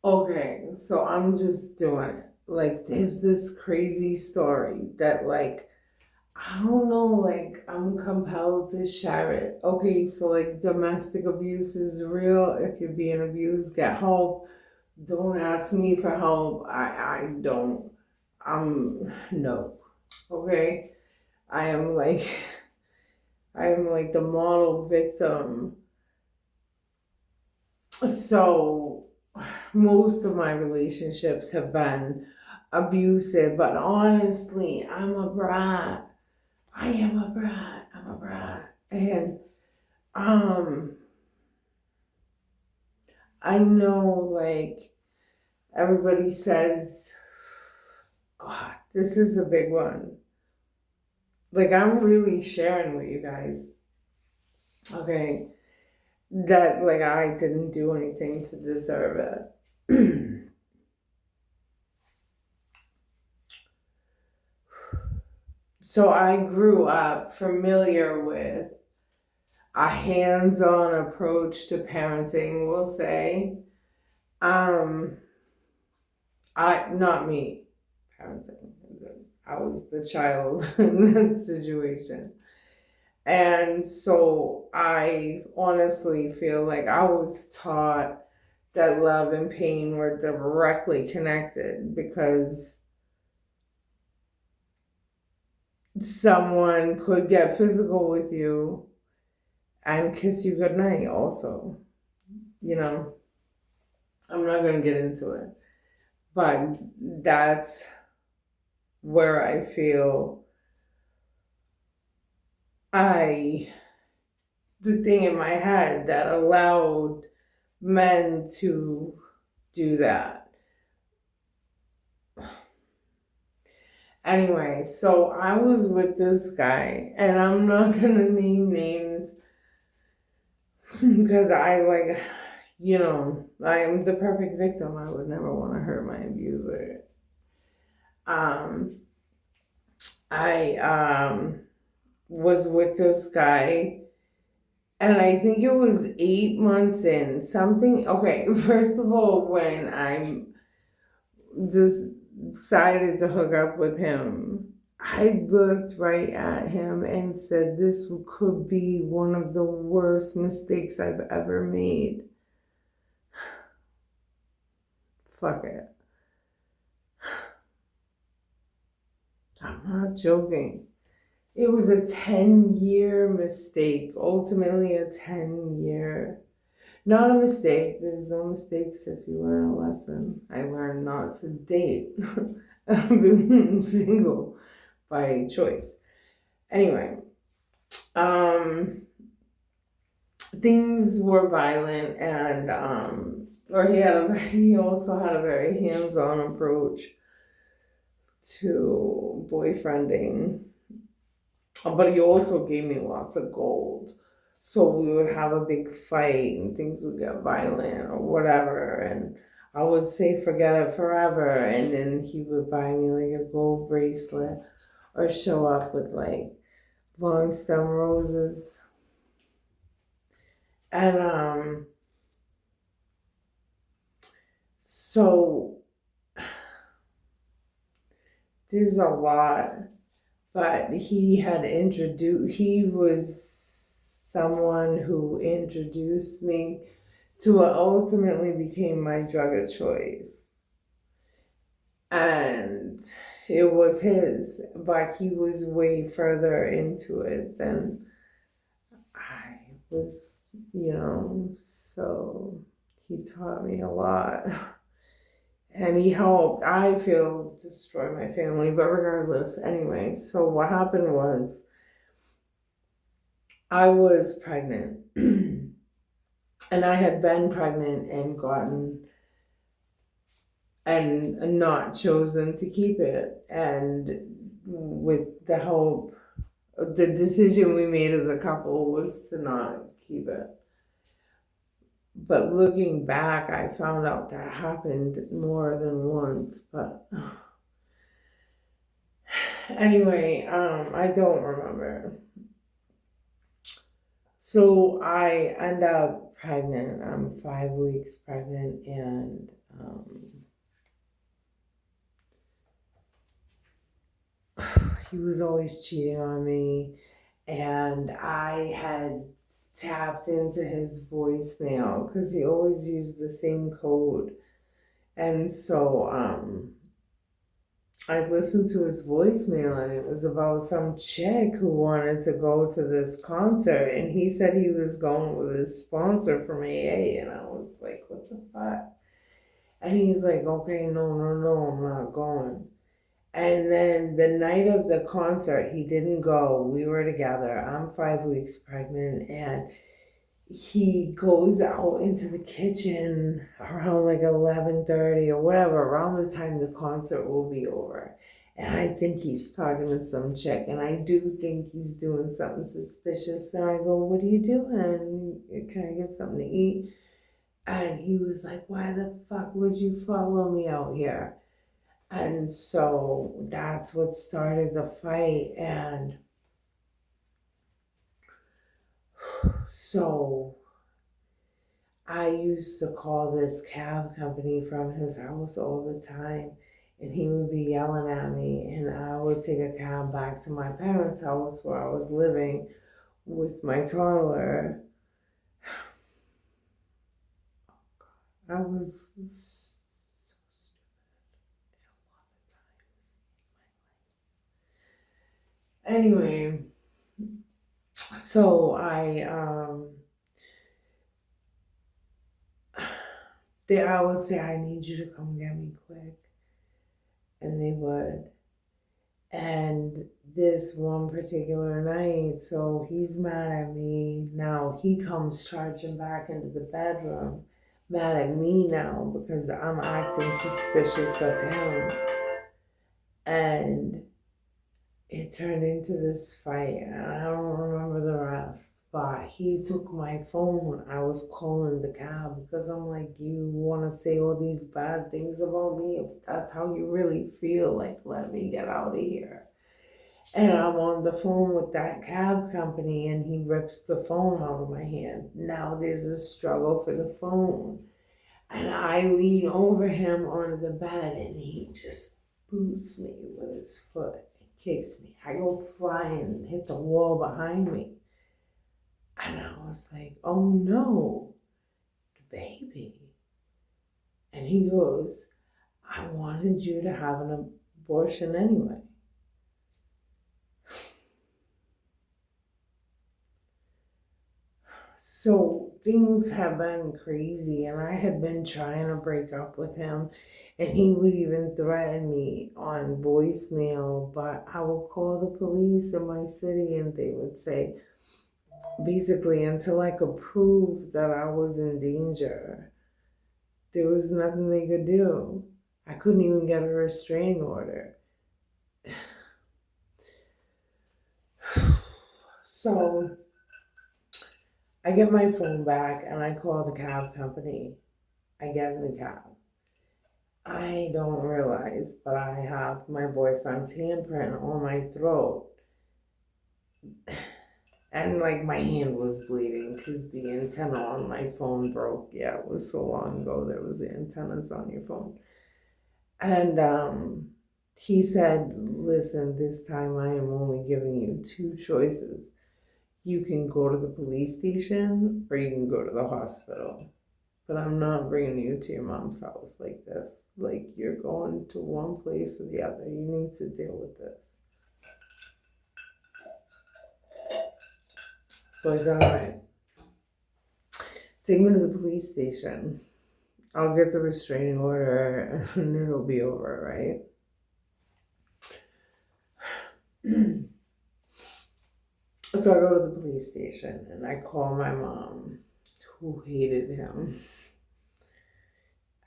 Okay, so I'm just doing it. Like, there's this crazy story that, like, I don't know, like, I'm compelled to share it. Okay, so, like, domestic abuse is real. If you're being abused, get help. Don't ask me for help. I don't. No. Okay? I am like, I am like the model victim. So, most of my relationships have been abusive, but honestly, I'm a brat. I am a brat. I'm a brat. And um I know, like, everybody says, God, this is a big one. Like, I'm really sharing with you guys. Okay. That, like, I didn't do anything to deserve it. So I grew up familiar with a hands-on approach to parenting, we'll say. Um, I not me parenting. I was the child in that situation. And so I honestly feel like I was taught that love and pain were directly connected because someone could get physical with you and kiss you goodnight also. You know, I'm not going to get into it, but that's where I feel I, the thing in my head that allowed men to do that. Anyway, so I was with this guy, and I'm not gonna name names because I am the perfect victim. I would never want to hurt my abuser. Um, I was with this guy, and I think it was 8 months in something. Okay, first of all, when I just decided to hook up with him, I looked right at him and said, "This could be one of the worst mistakes I've ever made." Fuck it. I'm not joking. It was a 10-year mistake, ultimately, a 10-year. Not a mistake. There's no mistakes if you learn a lesson. I learned not to date. I've been single by choice. Anyway, um, things were violent, and or he also had a very hands-on approach to boyfriending, but he also gave me lots of gold. So we would have a big fight and things would get violent or whatever, and I would say forget it forever, and then he would buy me like a gold bracelet or show up with like long stem roses. And so there's a lot, but he was someone who introduced me to what ultimately became my drug of choice. And it was his, but he was way further into it than I was, so he taught me a lot. And he helped, I feel, destroy my family, but regardless, anyway. So what happened was I was pregnant, and I had been pregnant and gotten and not chosen to keep it. And with the help, the decision we made as a couple was to not keep it. But looking back, I found out that happened more than once. But anyway, I don't remember. So I end up pregnant. I'm 5 weeks pregnant, and he was always cheating on me, and I had tapped into his voicemail because he always used the same code. And so I listened to his voicemail, and it was about some chick who wanted to go to this concert, and he said he was going with his sponsor from AA, and I was like, what the fuck? And he's like, okay, no, I'm not going. And then the night of the concert, he didn't go. We were together. I'm 5 weeks pregnant, and he goes out into the kitchen around like 11:30 or whatever, around the time the concert will be over. And I think he's talking to some chick, and I do think he's doing something suspicious. And I go, what are you doing? Can I get something to eat? And he was like, why the fuck would you follow me out here? And so that's what started the fight. And so I used to call this cab company from his house all the time, and he would be yelling at me, and I would take a cab back to my parents' house where I was living with my toddler. I was so stupid a lot of times in my life. Anyway, so I would say, I need you to come get me quick. And they would. And this one particular night, so he's mad at me. Now he comes charging back into the bedroom, mad at me now because I'm acting suspicious of him. And it turned into this fight, and I don't remember the rest. But he took my phone when I was calling the cab because I'm like, you want to say all these bad things about me? If that's how you really feel, like, let me get out of here. And I'm on the phone with that cab company, and he rips the phone out of my hand. Now there's a struggle for the phone. And I lean over him onto the bed, and he just boots me with his foot and kicks me. I go flying and hit the wall behind me. And I was like, oh no, the baby. And he goes, I wanted you to have an abortion anyway. So things have been crazy, and I had been trying to break up with him, and he would even threaten me on voicemail, but I would call the police in my city, and they would say, basically, until I could prove that I was in danger, there was nothing they could do. I couldn't even get a restraining order. So I get my phone back, and I call the cab company. I get in the cab. I don't realize, but I have my boyfriend's handprint on my throat. And like my hand was bleeding because the antenna on my phone broke. Yeah, it was so long ago there was antennas on your phone. And he said, listen, this time I am only giving you two choices. You can go to the police station or you can go to the hospital. But I'm not bringing you to your mom's house like this. Like, you're going to one place or the other. You need to deal with this. So I said, all right, take me to the police station. I'll get the restraining order and it'll be over, right? So I go to the police station and I call my mom, who hated him.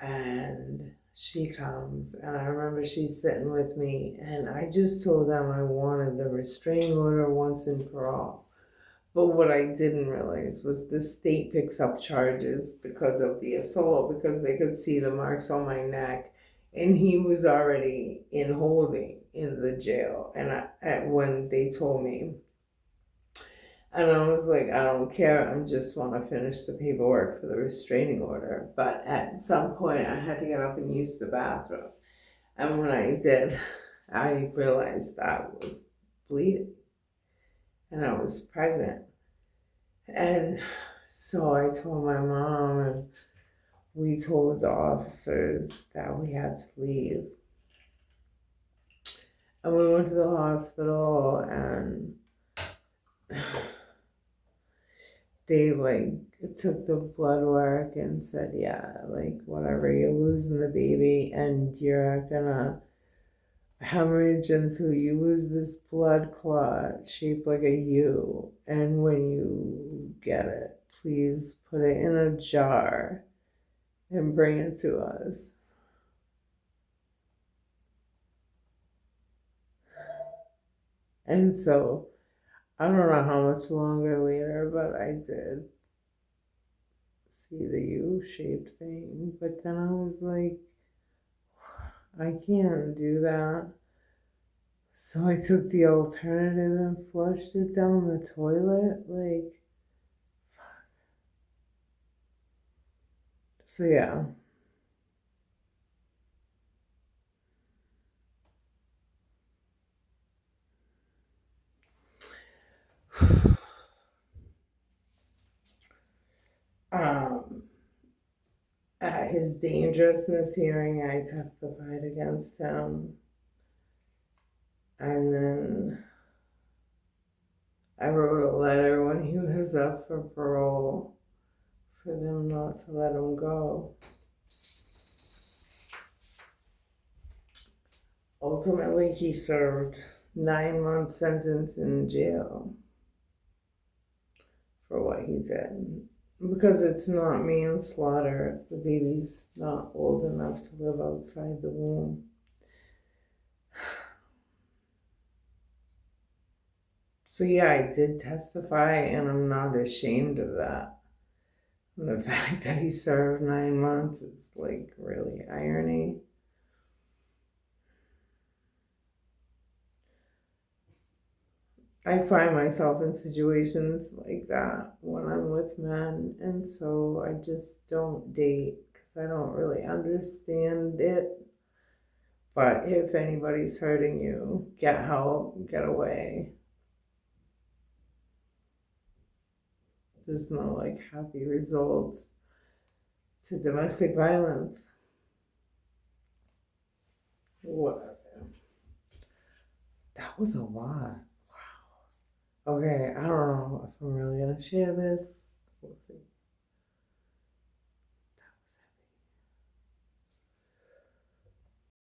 And she comes, and I remember she's sitting with me, and I just told them I wanted the restraining order once and for all. But what I didn't realize was the state picks up charges because of the assault, because they could see the marks on my neck, and he was already in holding in the jail. And when they told me, and I was like, I don't care. I just want to finish the paperwork for the restraining order. But at some point, I had to get up and use the bathroom. And when I did, I realized that was bleeding and I was pregnant. And so I told my mom, and we told the officers that we had to leave. And we went to the hospital, and they took the blood work and said, yeah, like whatever, you're losing the baby and you're gonna hemorrhage until you lose this blood clot shaped like a U. And when you get it, please put it in a jar and bring it to us. And so I don't know how much longer later, but I did see the U-shaped thing. But then I was like, I can't do that. So I took the alternative and flushed it down the toilet. So yeah. Um, at his dangerousness hearing, I testified against him. And then I wrote a letter when he was up for parole for them not to let him go. Ultimately, he served 9-month sentence in jail for what he did. Because it's not manslaughter if the baby's not old enough to live outside the womb. So yeah, I did testify, and I'm not ashamed of that. And the fact that he served 9 months is like really irony. I find myself in situations like that when I'm with men, and so I just don't date because I don't really understand it. But if anybody's hurting you, get help, get away. There's no like happy results to domestic violence. Whatever. That was a lot. Wow. Okay, I don't know if I'm really gonna share this. We'll see.